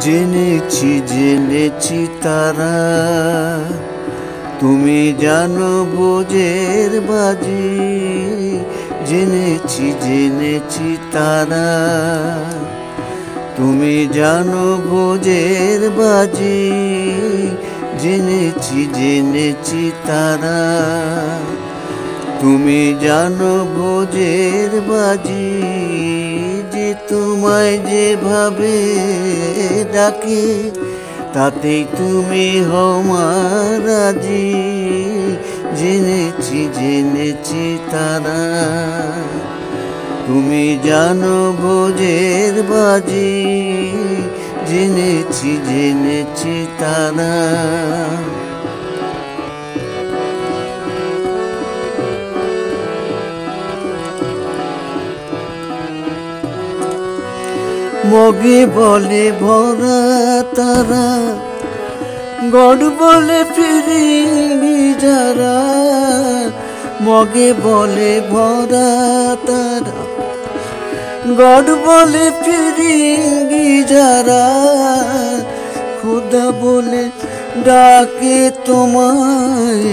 জেনেছি তারা তুমি জানো ভোজের বাজি। জেনেছি তারা তুমি জানো ভোজের বাজি। জেনেছি তারা তুমি জানো ভোজের বাজি। যে তোমায় যেভাবে ডাকে তাতেই তুমি হও মা রাজি। জেনেছি তারা তুমি জানো ভোজের বাজি। জেনেছি তারা মগে বলে ভরা তারা, গড় বলে ফিরিঙ্গি যারা। মগে বলে ভরা তারা, গড় বলে ফিরিঙ্গি যারা। খোদা বলে ডাকে তোমায়,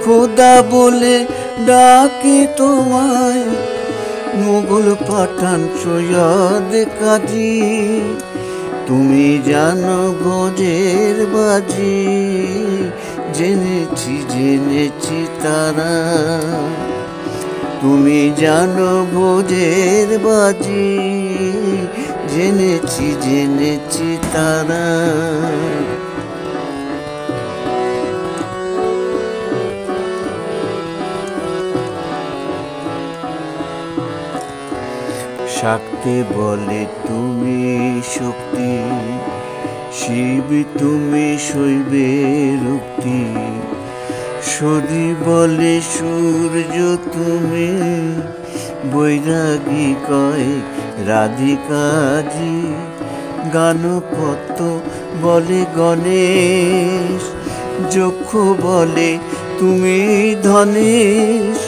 খোদা বলে ডাকে তোমায়। মোগল পাঠান সৈয়দ কাজী তুমি জানো ভোজের বাজি। জেনেছি তারা তুমি জানো ভোজের বাজি। জেনেছি তারা শাক্তে বলে তুমি শক্তি, শিব তুমি শৈবের উক্তি। সরি বলে সূর্য তুমি, বৈরাগী কয় রাধিকাজি। গানপত্য বলে গণেশ, যক্ষ বলে তুমি ধনেশ।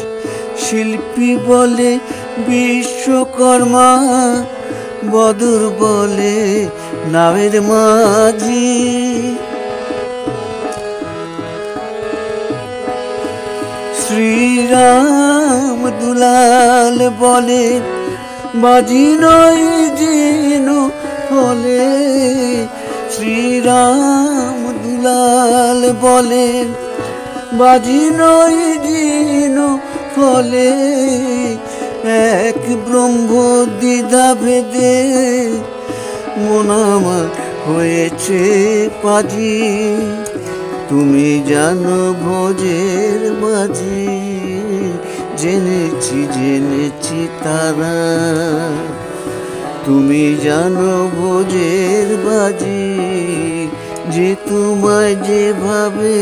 শিল্পী বলে বিশ্বকর্মা, বদর বলে নামের মাঝি। শ্রীরাম দুলাল বলে বাজি নয় যেন ফলে। শ্রীরাম দুলাল বলে বাজি নয় যেন ফলে। এক ব্রহ্ম দ্বিধা ভেদে মন আমার হয়েছে পাজি। তুমি জানো ভোজের বাজি। জেনেছি তারা তুমি জানো ভোজের বাজি। যে তোমায় যেভাবে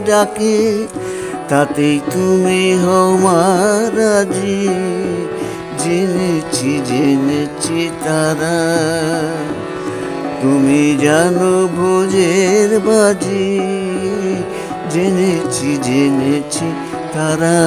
ডাকে তাতেই তুমি হও মা রাজি। জেনেছি তারা তুমি জানো ভোজের বাজি। জেনেছি তারা।